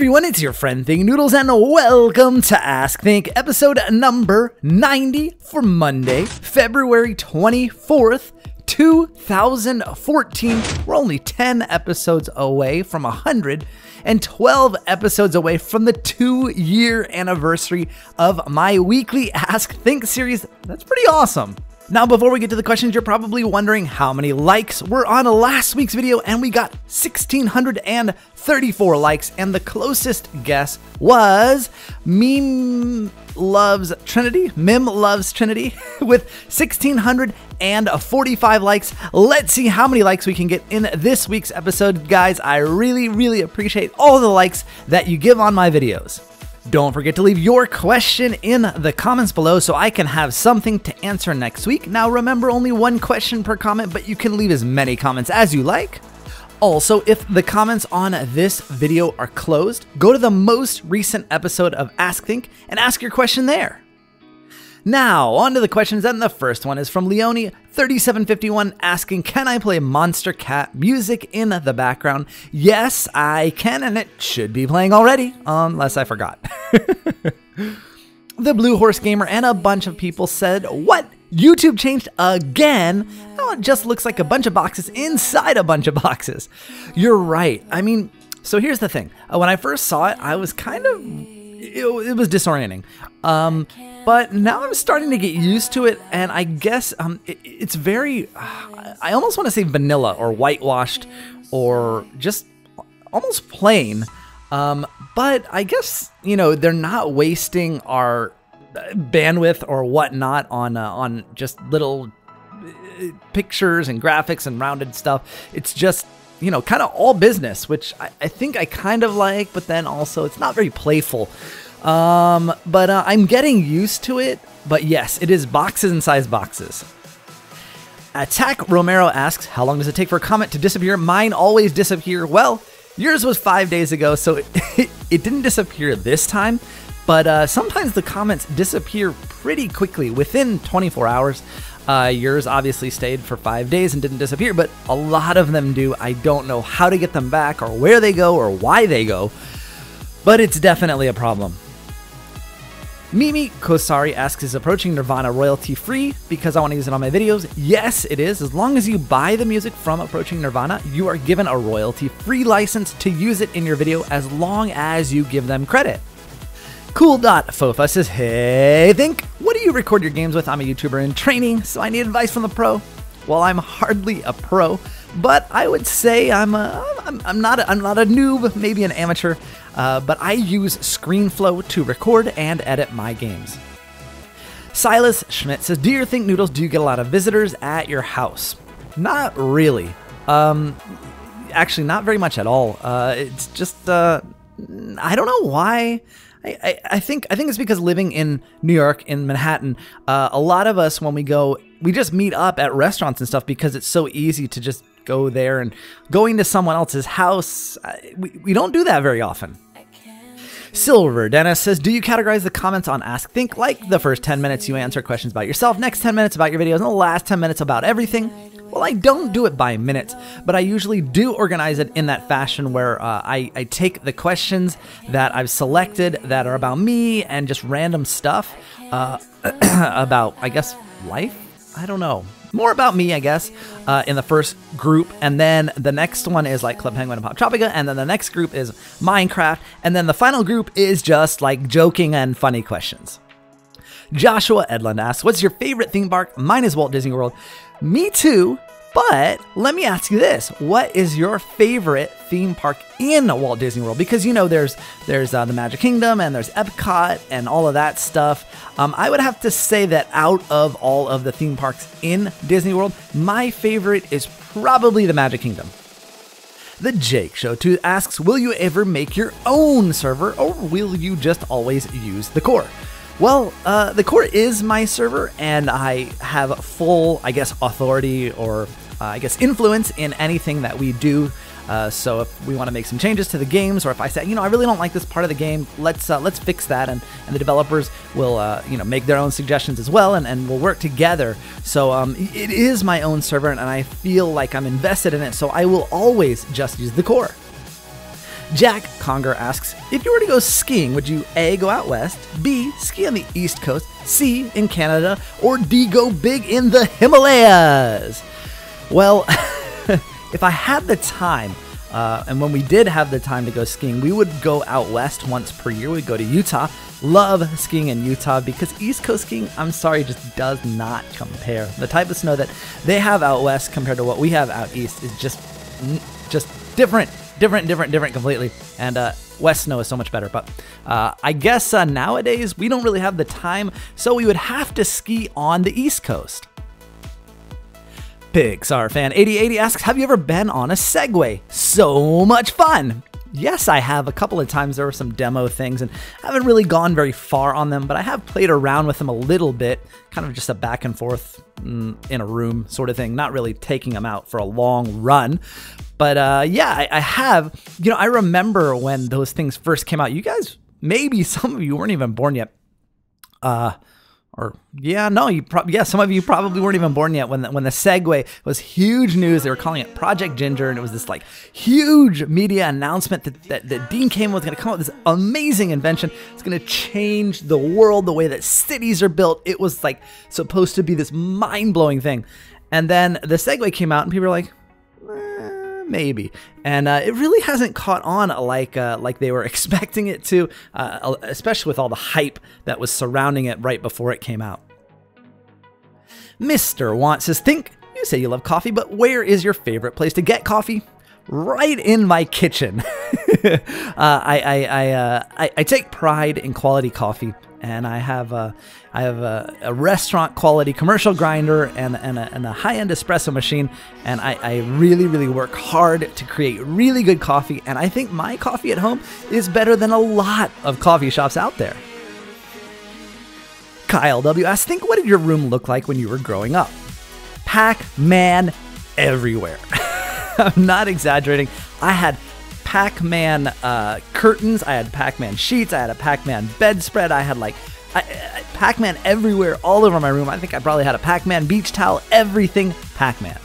everyone, it's your friend Thinknoodles, and welcome to Ask Think, episode number 90 for Monday, February 24th, 2014. We're only 10 episodes away from 100 and 12 episodes away from the 2-year anniversary of my weekly Ask Think series. That's pretty awesome. Now, before we get to the questions, you're probably wondering how many likes were on last week's video, and we got 1,634 likes, and the closest guess was Mim Loves Trinity with 1,645 likes. Let's see how many likes we can get in this week's episode. Guys, I really appreciate all the likes that you give on my videos. Don't forget to leave your question in the comments below so I can have something to answer next week. Now remember, only one question per comment, but you can leave as many comments as you like. Also, if the comments on this video are closed, go to the most recent episode of Ask Think and ask your question there. Now, on to the questions, and the first one is from Leonie3751 asking, can I play Monstercat music in the background? Yes, I can, and it should be playing already, unless I forgot. The Blue Horse Gamer and a bunch of people said, what? YouTube changed again? Oh, it just looks like a bunch of boxes inside a bunch of boxes. You're right. I mean, so here's the thing. When I first saw it, I was kind of... It was disorienting. But now I'm starting to get used to it, and I guess it's very, I almost want to say vanilla or whitewashed or just almost plain. But I guess, you know, they're not wasting our bandwidth or whatnot on just little pictures and graphics and rounded stuff. It's just, you know, kind of all business, which I think I kind of like, but then also it's not very playful. But I'm getting used to it. But yes, it is boxes inside boxes. Attack Romero asks, how long does it take for a comment to disappear? Mine always disappear. Well, yours was 5 days ago, so it didn't disappear this time. But sometimes the comments disappear pretty quickly, within 24 hours. Yours obviously stayed for 5 days and didn't disappear, but a lot of them do. I don't know how to get them back or where they go or why they go, but it's definitely a problem. Mimi Kosari asks, is Approaching Nirvana royalty free because I want to use it on my videos? Yes, it is. As long as you buy the music from Approaching Nirvana, you are given a royalty free license to use it in your video as long as you give them credit. Cool.fofa says, hey, Think, what do you record your games with? I'm a YouTuber in training, so I need advice from the pro. Well, I'm hardly a pro, but I would say I'm not a noob, maybe an amateur, but I use ScreenFlow to record and edit my games. Silas Schmidt says, do you think Noodles, do you get a lot of visitors at your house? Not really. Actually, not very much at all. It's just, I don't know why. I think it's because living in New York, in Manhattan, a lot of us, when we go, we just meet up at restaurants and stuff because it's so easy to just go there, and going to someone else's house, we don't do that very often. Silver Dennis says, do you categorize the comments on Ask Think? Like the first 10 minutes you answer questions about yourself, next 10 minutes about your videos, and the last 10 minutes about everything? Well, I don't do it by minutes, but I usually do organize it in that fashion where I take the questions that I've selected that are about me and just random stuff about, I guess, life? I don't know. More about me, I guess, in the first group, and then the next one is like Club Penguin and Pop Tropica, and then the next group is Minecraft, and then the final group is just like joking and funny questions. Joshua Edlund asks, what's your favorite theme park? Mine is Walt Disney World. Me too, but let me ask you this. What is your favorite theme park in Walt Disney World? Because, you know, there's the Magic Kingdom, and there's Epcot, and all of that stuff. I would have to say that out of all of the theme parks in Disney World, my favorite is probably the Magic Kingdom. The Jake Show 2 asks, will you ever make your own server, or will you just always use the core? Well, the core is my server, and I have full, I guess, authority or, I guess, influence in anything that we do. So if we want to make some changes to the games, or if I say, you know, I really don't like this part of the game, let's fix that, and the developers will, you know, make their own suggestions as well, and we'll work together. So it is my own server, and I feel like I'm invested in it, so I will always just use the core. Jack Conger asks, if you were to go skiing, would you A, go out west, B, ski on the East Coast, C, in Canada, or D, go big in the Himalayas? Well, if I had the time, and when we did have the time to go skiing, we would go out west once per year. We'd go to Utah. Love skiing in Utah because East Coast skiing, I'm sorry, just does not compare. The type of snow that they have out west compared to what we have out east is just different completely. And west snow is so much better. But I guess nowadays we don't really have the time, so we would have to ski on the East Coast. Pixar fan 8080 asks, have you ever been on a Segway? So much fun! Yes, I have. A couple of times. There were some demo things, and I haven't really gone very far on them, but I have played around with them a little bit, kind of just a back and forth in a room sort of thing, not really taking them out for a long run. But yeah, I have. You know, I remember when those things first came out. You guys, maybe some of you weren't even born yet. Some of you probably weren't even born yet when the Segway was huge news. They were calling it Project Ginger, and it was this like huge media announcement that Dean Kamen was going to come up with this amazing invention. It's going to change the world, the way that cities are built. It was like supposed to be this mind-blowing thing. And then the Segway came out, and people were like, maybe. And it really hasn't caught on like they were expecting it to, especially with all the hype that was surrounding it right before it came out. Mr. Want says, Think, you say you love coffee, but where is your favorite place to get coffee? Right in my kitchen. I take pride in quality coffee, and I have a restaurant quality commercial grinder and a high-end espresso machine, and I really work hard to create really good coffee, and I think my coffee at home is better than a lot of coffee shops out there. Kyle W. asks, Think, what did your room look like when you were growing up? Pac-Man everywhere. I'm not exaggerating. I had Pac-Man curtains, I had Pac-Man sheets, I had a Pac-Man bedspread, I had Pac-Man everywhere, all over my room. I think I probably had a Pac-Man beach towel, everything Pac-Man.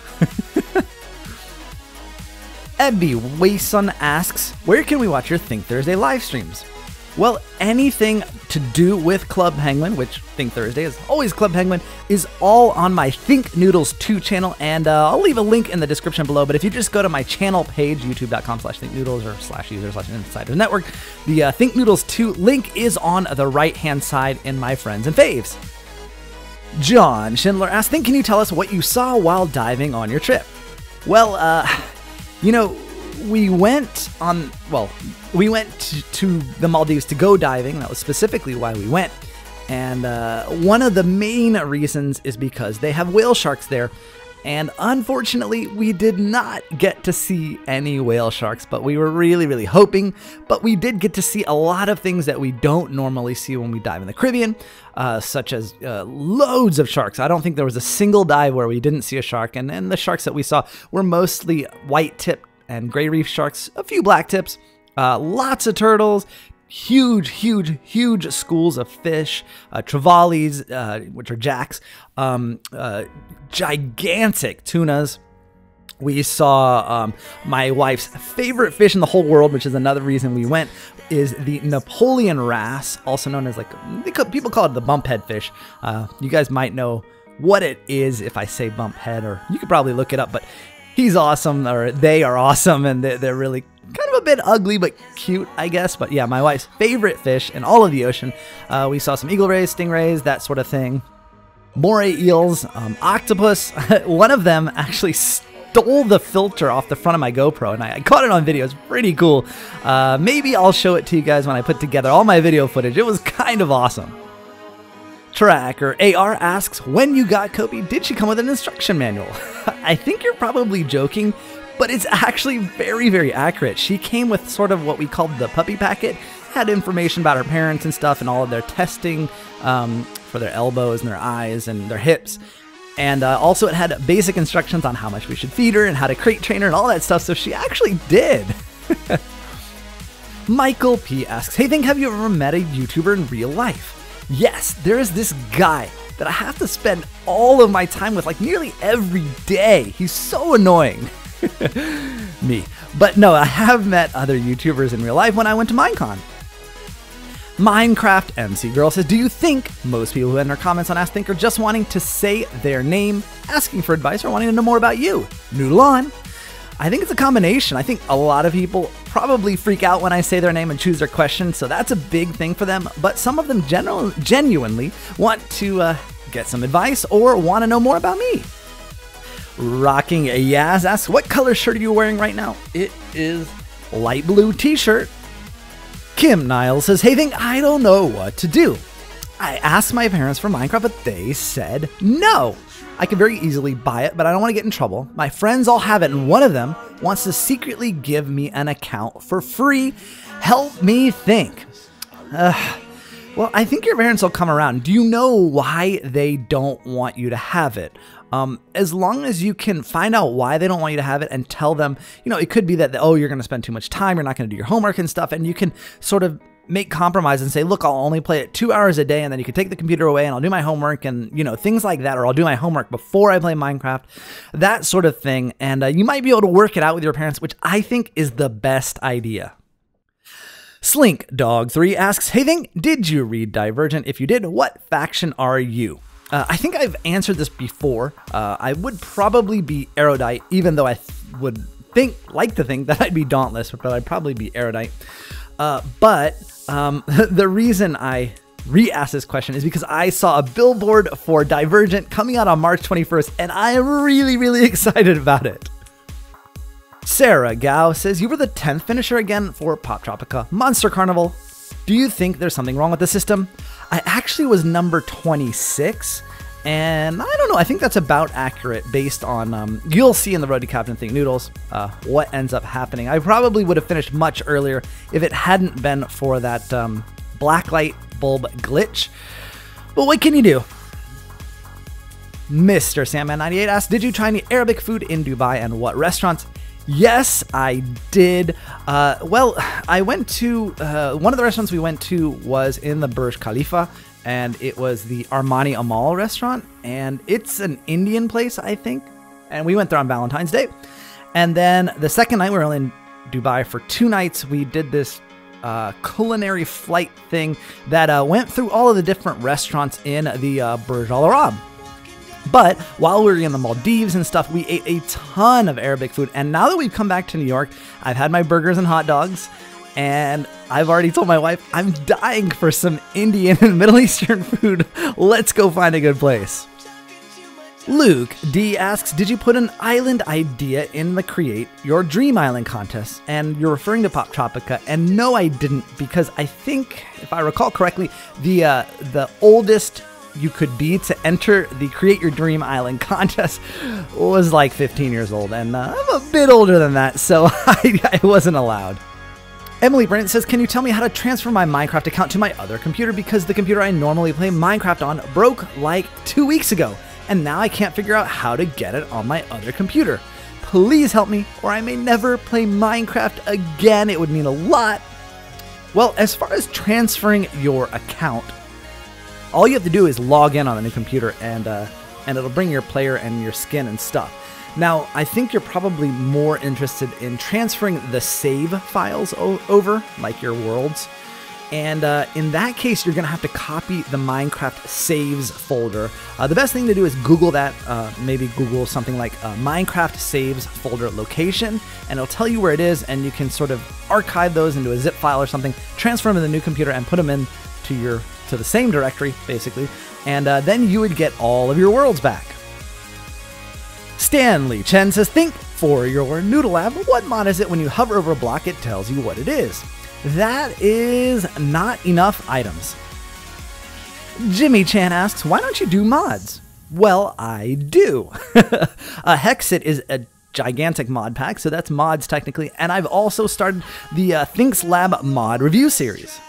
Ebby Wason asks, where can we watch your Think Thursday live streams? Well, anything to do with Club Penguin, which Think Thursday is always Club Penguin, is all on my Thinknoodles 2 channel, and I'll leave a link in the description below, but if you just go to my channel page, youtube.com/thinknoodles or /user/insiders network, the Thinknoodles 2 link is on the right-hand side in my friends and faves. John Schindler asks, Think, can you tell us what you saw while diving on your trip? Well, you know, we went to the Maldives to go diving. That was specifically why we went. And one of the main reasons is because they have whale sharks there. And unfortunately, we did not get to see any whale sharks, but we were really hoping. But we did get to see a lot of things that we don't normally see when we dive in the Caribbean, such as loads of sharks. I don't think there was a single dive where we didn't see a shark. And the sharks that we saw were mostly white-tipped and gray reef sharks, a few black tips, lots of turtles, huge schools of fish, trevallies, which are jacks, gigantic tunas. We saw my wife's favorite fish in the whole world, which is another reason we went, is the Napoleon wrasse, also known as people call it the bumphead fish. You guys might know what it is if I say bumphead, or you could probably look it up, but he's awesome, or they are awesome, and they're really kind of a bit ugly, but cute, I guess. But yeah, my wife's favorite fish in all of the ocean. We saw some eagle rays, stingrays, that sort of thing. Moray eels, octopus. One of them actually stole the filter off the front of my GoPro, and I caught it on video. It's pretty cool. Maybe I'll show it to you guys when I put together all my video footage. It was kind of awesome. Tracker AR asks, when you got Kobe, did she come with an instruction manual? I think you're probably joking, but it's actually very accurate. She came with sort of what we called the puppy packet, had information about her parents and stuff, and all of their testing for their elbows and their eyes and their hips. And also it had basic instructions on how much we should feed her and how to crate train her and all that stuff, so she actually did. Michael P asks, hey, have you ever met a YouTuber in real life? Yes, there is this guy that I have to spend all of my time with, like nearly every day. He's so annoying. Me. But no, I have met other YouTubers in real life when I went to Minecon. Minecraft MC Girl says, do you think most people who enter comments on Ask Think are just wanting to say their name, asking for advice, or wanting to know more about you? Noodle on. I think it's a combination. I think a lot of people probably freak out when I say their name and choose their question, so that's a big thing for them, but some of them genuinely want to get some advice or want to know more about me. Rocking Yaz asks, what color shirt are you wearing right now? It is light blue t-shirt. Kim Niles says, hey Think, I don't know what to do. I asked my parents for Minecraft, but they said no. I could very easily buy it, but I don't want to get in trouble. My friends all have it, and one of them wants to secretly give me an account for free. Help me think. Well, I think your parents will come around. Do you know why they don't want you to have it? As long as you can find out why they don't want you to have it and tell them, you know, it could be that, oh, you're going to spend too much time, you're not going to do your homework and stuff, and you can sort of make compromise and say, look, I'll only play it 2 hours a day, and then you can take the computer away and I'll do my homework and, you know, things like that, or I'll do my homework before I play Minecraft, that sort of thing. And you might be able to work it out with your parents, which I think is the best idea. Slink Dog 3 asks, hey Think, did you read Divergent? If you did, what faction are you? I think I've answered this before. I would probably be Erudite, even though I would like to think that I'd be Dauntless, but I'd probably be Erudite. But the reason I re-asked this question is because I saw a billboard for Divergent coming out on March 21st, and I am really, really excited about it. Sarah Gao says, you were the 10th finisher again for Pop Tropica Monster Carnival. Do you think there's something wrong with the system? I actually was number 26, and I don't know, I think that's about accurate based on, you'll see in the Road to Captain Thinknoodles what ends up happening. I probably would have finished much earlier if it hadn't been for that blacklight bulb glitch. But what can you do? Mr. Sandman98 asks, did you try any Arabic food in Dubai and what restaurants? Yes, I did. Well, I went to, one of the restaurants we went to was in the Burj Khalifa, and it was the Armani Amal restaurant, and it's an Indian place, I think, and we went there on Valentine's Day. And then the second night, we were only in Dubai for 2 nights. We did this culinary flight thing that went through all of the different restaurants in the Burj Al Arab. But while we were in the Maldives and stuff, we ate a ton of Arabic food. And now that we've come back to New York, I've had my burgers and hot dogs, and I've already told my wife I'm dying for some Indian and Middle Eastern food. Let's go find a good place. Luke D asks, did you put an island idea in the Create Your Dream Island contest? And you're referring to Pop Tropica. And no, I didn't, because I think, if I recall correctly, the oldest you could be to enter the Create Your Dream Island contest was like 15 years old, and I'm a bit older than that, so I wasn't allowed. Emily Brent says, can you tell me how to transfer my Minecraft account to my other computer, because the computer I normally play Minecraft on broke like 2 weeks ago, and now I can't figure out how to get it on my other computer. Please help me, or I may never play Minecraft again. It would mean a lot. Well, as far as transferring your account, all you have to do is log in on a new computer, and it'll bring your player and your skin and stuff. Now, I think you're probably more interested in transferring the save files over, like your worlds. And in that case, you're going to have to copy the Minecraft saves folder. The best thing to do is Google that. Maybe Google something like Minecraft saves folder location, and it'll tell you where it is, and you can sort of archive those into a zip file or something, transfer them to the new computer, and put them in to the same directory, basically, and then you would get all of your worlds back. Stanley Chen says, think for your Noodle Lab, what mod is it when you hover over a block it tells you what it is? That is not enough items. Jimmy Chan asks, why don't you do mods? Well, I do. Hexit is a gigantic mod pack, so that's mods technically, and I've also started the Thinks Lab mod review series.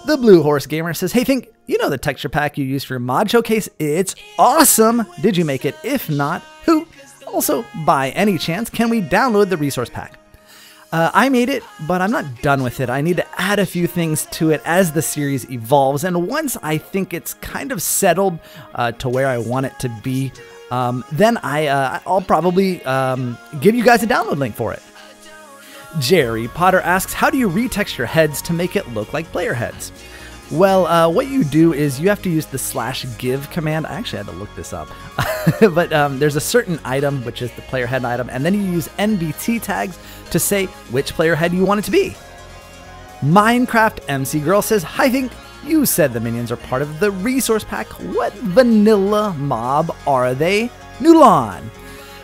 The Blue Horse Gamer says, hey Think, you know the texture pack you used for your mod showcase? It's awesome! Did you make it? If not, who? Also, by any chance, can we download the resource pack? I made it, but I'm not done with it. I need to add a few things to it as the series evolves, and once I think it's kind of settled to where I want it to be, then I'll probably give you guys a download link for it. Jerry Potter asks, how do you retext your heads to make it look like player heads? Well, what you do is you have to use the /give command. I actually had to look this up. But there's a certain item, which is the player head item, and then you use NBT tags to say which player head you want it to be. Minecraft MC Girl says, I think you said the minions are part of the resource pack. What vanilla mob are they? Nulon.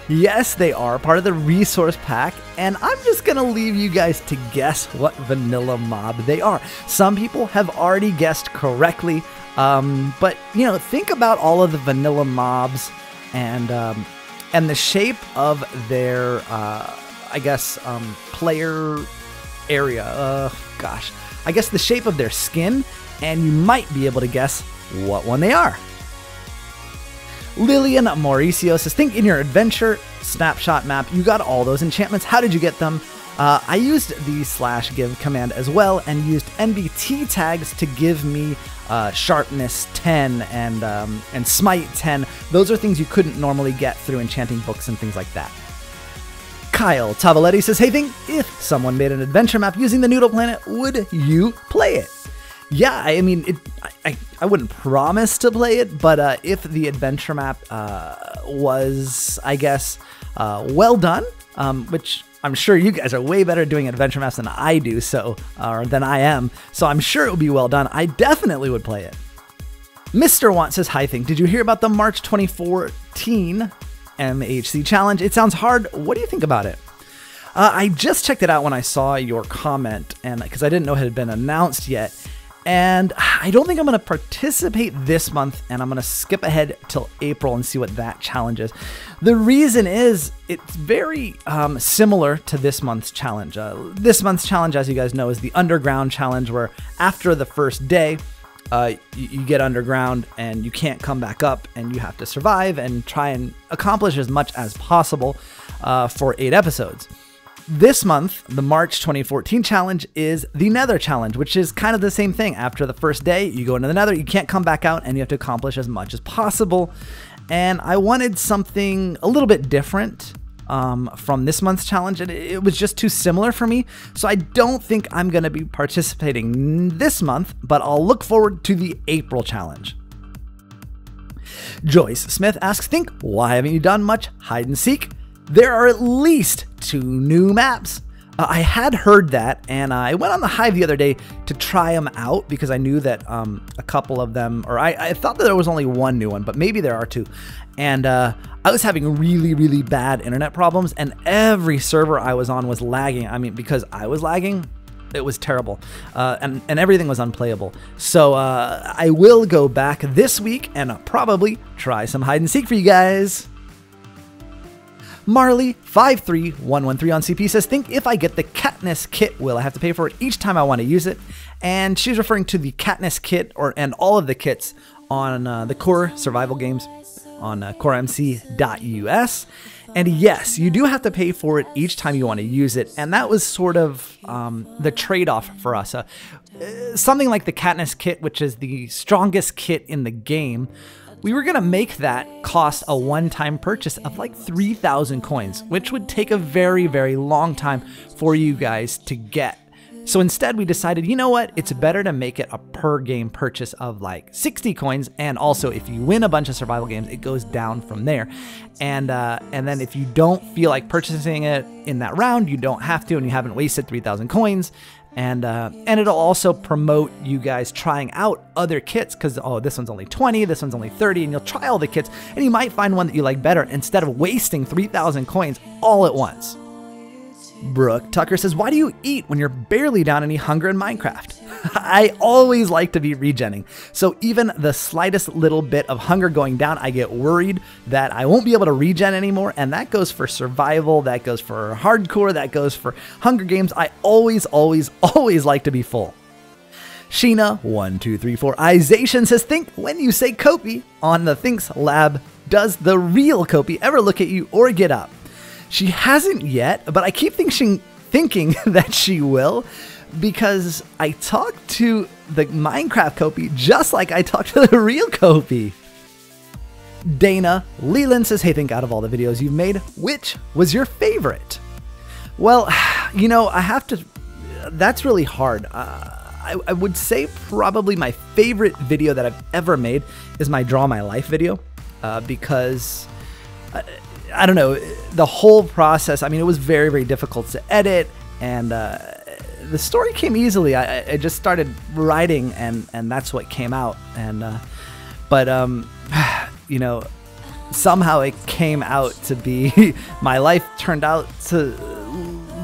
Yes, they are part of the resource pack, and I'm just gonna leave you guys to guess what vanilla mob they are. Some people have already guessed correctly, but you know, think about all of the vanilla mobs and the shape of their, I guess, player area. Gosh, I guess the shape of their skin, and you might be able to guess what one they are. Lillian Mauricio says, think in your adventure snapshot map, you got all those enchantments. How did you get them? I used the /give command as well and used NBT tags to give me sharpness 10 and smite 10. Those are things you couldn't normally get through enchanting books and things like that. Kyle Tavaletti says, hey, think if someone made an adventure map using the Noodle Planet, would you play it? Yeah, I mean, I wouldn't promise to play it, but if the adventure map was, I guess, well done, which I'm sure you guys are way better at doing adventure maps than I do, or than I am, so I'm sure it would be well done. I definitely would play it. Mr. Want says, hi, Think, did you hear about the March 2014 MHC challenge? It sounds hard. What do you think about it? I just checked it out when I saw your comment, and because I didn't know it had been announced yet. And I don't think I'm going to participate this month, and I'm going to skip ahead till April and see what that challenge is. The reason is it's very similar to this month's challenge. This month's challenge, as you guys know, is the underground challenge, where after the first day, you get underground and you can't come back up, and you have to survive and try and accomplish as much as possible for 8 episodes. This month, the March 2014 challenge is the Nether challenge, which is kind of the same thing. After the first day, you go into the Nether, you can't come back out, and you have to accomplish as much as possible. And I wanted something a little bit different from this month's challenge, and it was just too similar for me. So I don't think I'm going to be participating this month, but I'll look forward to the April challenge. Joyce Smith asks, Think, why haven't you done much hide and seek? There are at least 2 new maps. I had heard that, and I went on the Hive the other day to try them out because I knew that a couple of them, or I thought that there was only 1 new one, but maybe there are 2. And I was having really, really bad internet problems, and every server I was on was lagging. I mean, because I was lagging, it was terrible, and everything was unplayable. So I will go back this week and probably try some hide and seek for you guys. Marley53113 on CP says, Think if I get the Katniss kit, will I have to pay for it each time I want to use it? And she's referring to the Katniss kit and all of the kits on the core survival games on coremc.us. And yes, you do have to pay for it each time you want to use it. And that was sort of the trade-off for us. Something like the Katniss kit, which is the strongest kit in the game, we were going to make that cost a one-time purchase of like 3,000 coins, which would take a very, very long time for you guys to get. So instead we decided, you know what, it's better to make it a per game purchase of like 60 coins. And also if you win a bunch of survival games, it goes down from there. And then if you don't feel like purchasing it in that round, you don't have to, and you haven't wasted 3,000 coins. And it'll also promote you guys trying out other kits, because, oh, this one's only 20, this one's only 30, and you'll try all the kits, and you might find one that you like better instead of wasting 3,000 coins all at once. Brooke Tucker says, why do you eat when you're barely down any hunger in Minecraft? I always like to be regenning, so even the slightest little bit of hunger going down, I get worried that I won't be able to regen anymore, and that goes for survival, that goes for hardcore, that goes for Hunger Games. I always like to be full. Sheena1234 Ization says, Think, when you say Kopi on the Thinks Lab, does the real Kopi ever look at you or get up? She hasn't yet, but I keep thinking that she will, because I talked to the Minecraft Kopi just like I talked to the real Kopi. Dana Leland says, hey, think out of all the videos you've made, which was your favorite? Well, you know, I have to, that's really hard. I would say probably my favorite video that I've ever made is my Draw My Life video, because I don't know, the whole process, I mean, it was very, very difficult to edit, and the story came easily. I just started writing, and that's what came out. And you know, somehow it came out to be, my life turned out to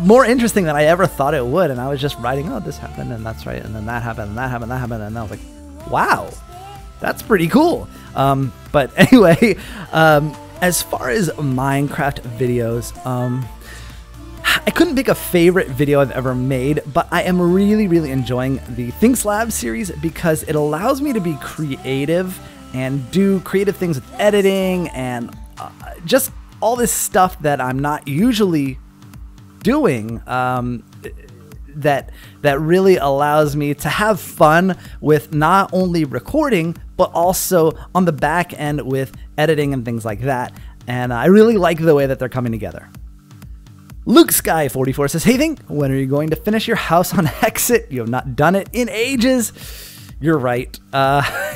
more interesting than I ever thought it would. And I was just writing, oh, this happened, and that's right, and then that happened, and that happened, that happened, and I was like, wow, that's pretty cool. But anyway, as far as Minecraft videos, I couldn't pick a favorite video I've ever made, but I am really, really enjoying the Thinks Lab series because it allows me to be creative and do creative things with editing and just all this stuff that I'm not usually doing, that really allows me to have fun with not only recording, but also on the back end with editing and things like that. And I really like the way that they're coming together. Luke Sky 44 says, hey, Think, when are you going to finish your house on Hexit? You have not done it in ages. You're right.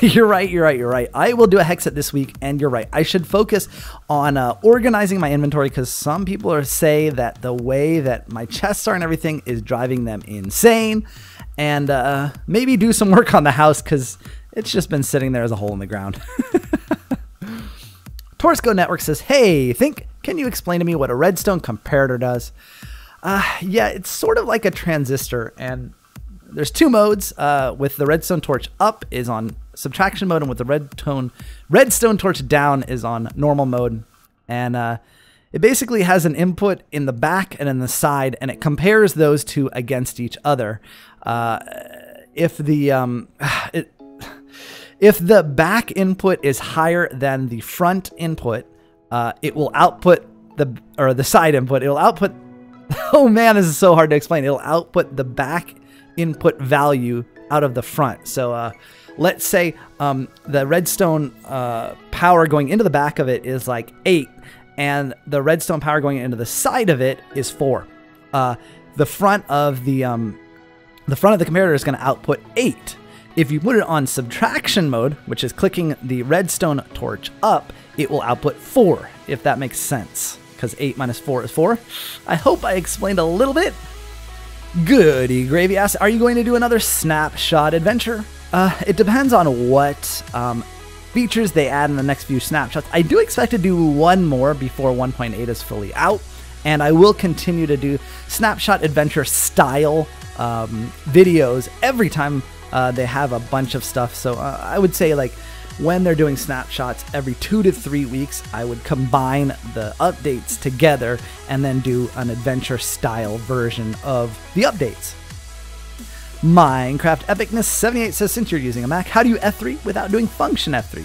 You're right. I will do a Hexit this week, and you're right. I should focus on organizing my inventory, because some people say that the way that my chests are and everything is driving them insane, and maybe do some work on the house because it's just been sitting there as a hole in the ground. Torsco Network says, hey, Think, can you explain to me what a redstone comparator does? Yeah, it's sort of like a transistor, and there's two modes. With the redstone torch up is on subtraction mode, and with the redstone torch down is on normal mode. And it basically has an input in the back and in the side, and it compares those two against each other. If the back input is higher than the front input, it will output the side input. It will output, oh man, this is so hard to explain. It'll output the back input value out of the front. So let's say the redstone power going into the back of it is like 8, and the redstone power going into the side of it is 4. The front of the comparator is going to output 8. If you put it on subtraction mode, which is clicking the redstone torch up, it will output 4, if that makes sense, because 8 minus 4 is 4. I hope I explained a little bit. Goody Gravy asks, are you going to do another snapshot adventure? It depends on what features they add in the next few snapshots. I do expect to do one more before 1.8 is fully out, and I will continue to do snapshot adventure style videos every time they have a bunch of stuff. So I would say, like, when they're doing snapshots every 2 to 3 weeks, I would combine the updates together and then do an adventure style version of the updates. Minecraft Epicness 78 says, since you're using a Mac, how do you F3 without doing function F3?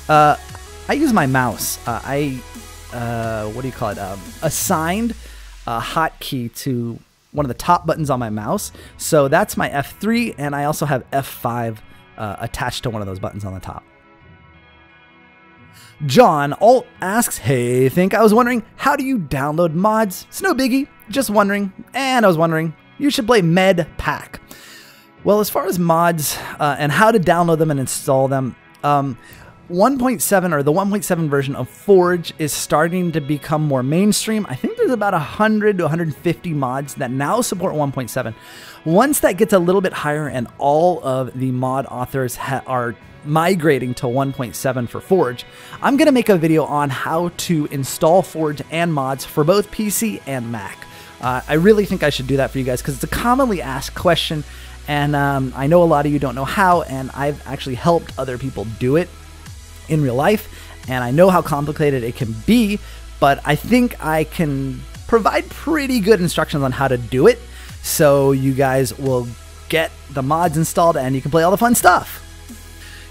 I use my mouse. What do you call it? Assigned a hotkey to one of the top buttons on my mouse. So that's my F3, and I also have F5 attached to one of those buttons on the top. John Alt asks, hey, Think, I was wondering, how do you download mods? It's no biggie, just wondering. And I was wondering, you should play Med Pack. Well, as far as mods and how to download them and install them, 1.7 or the 1.7 version of Forge is starting to become more mainstream. I think there's about 100 to 150 mods that now support 1.7. Once that gets a little bit higher and all of the mod authors are migrating to 1.7 for Forge, I'm going to make a video on how to install Forge and mods for both PC and Mac. I really think I should do that for you guys because it's a commonly asked question, and I know a lot of you don't know how, and I've actually helped other people do it in real life, and I know how complicated it can be, but I think I can provide pretty good instructions on how to do it, so you guys will get the mods installed and you can play all the fun stuff.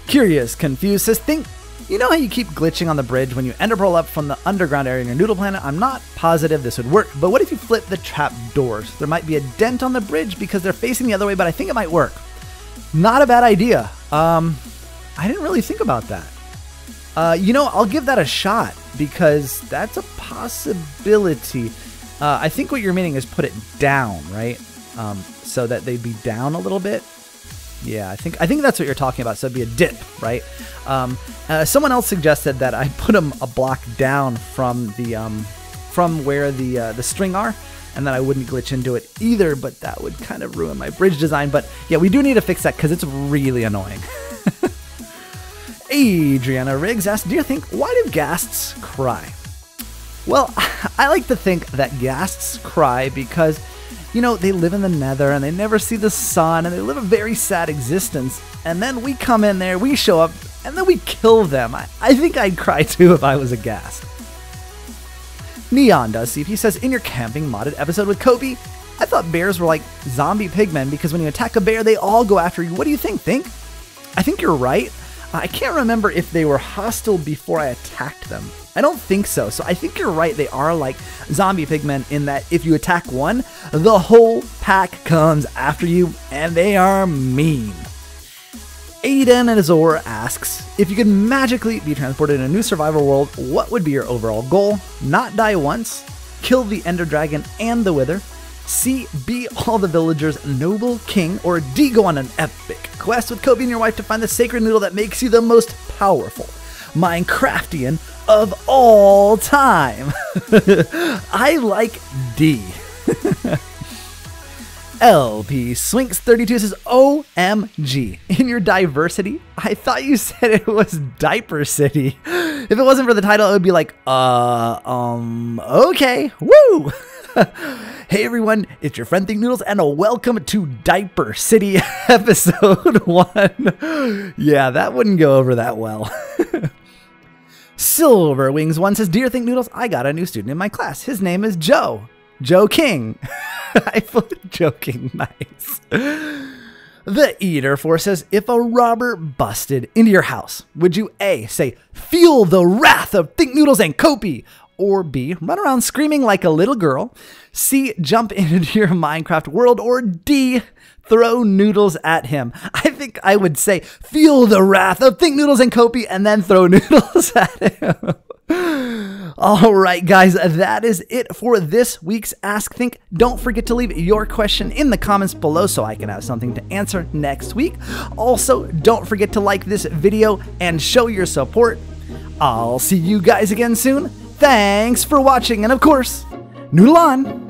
Curious Confused says, Think, you know how you keep glitching on the bridge when you ender pearl up from the underground area in your noodle planet? I'm not positive this would work, but what if you flip the trap doors? There might be a dent on the bridge because they're facing the other way, but I think it might work. Not a bad idea. I didn't really think about that. I'll give that a shot because that's a possibility. I think what you're meaning is put it down, right? So that they'd be down a little bit. Yeah, I think that's what you're talking about. So it'd be a dip, right? Someone else suggested that I put them a block down from where the string are, and then I wouldn't glitch into it either. But that would kind of ruin my bridge design. But yeah, we do need to fix that because it's really annoying. Adriana Riggs asked, "Do you think why do ghasts cry?" Well, I like to think that ghasts cry because, they live in the nether and they never see the sun and they live a very sad existence. And then we come in there, we show up, and then we kill them. I think I'd cry too if I was a ghast. Neon does see. He says, in your camping modded episode with Kobe, I thought bears were like zombie pigmen because when you attack a bear, they all go after you. What do you think? I think you're right. I can't remember if they were hostile before I attacked them. I don't think so. So I think you're right. They are like zombie pigmen in that if you attack one, the whole pack comes after you and they are mean. Aiden and Azor asks, if you could magically be transported in a new survival world, what would be your overall goal? Not die once, kill the Ender Dragon and the Wither, C, be all the villagers' noble king, or D, go on an epic quest with Kobe and your wife to find the sacred noodle that makes you the most powerful Minecraftian of all time. I like D. LP Swinks 32 says, OMG, in your diversity, I thought you said it was Diaper City. If it wasn't for the title, it would be like, okay, woo! Hey everyone, it's your friend Thinknoodles and welcome to Diaper City episode 1. Yeah, that wouldn't go over that well. Silver Wings 1 says, Dear Thinknoodles, I got a new student in my class. His name is Joe. Joe King. I put joking nice. The Eater 4 says, if a robber busted into your house, would you A, say, feel the wrath of Thinknoodles and Kopi? Or B, run around screaming like a little girl, C, jump into your Minecraft world, or D, throw noodles at him? I think I would say, feel the wrath of Thinknoodles and Kopi, and then throw noodles at him. All right, guys, that is it for this week's Ask Think. Don't forget to leave your question in the comments below so I can have something to answer next week. Also, don't forget to like this video and show your support. I'll see you guys again soon. Thanks for watching, and of course, noodle on!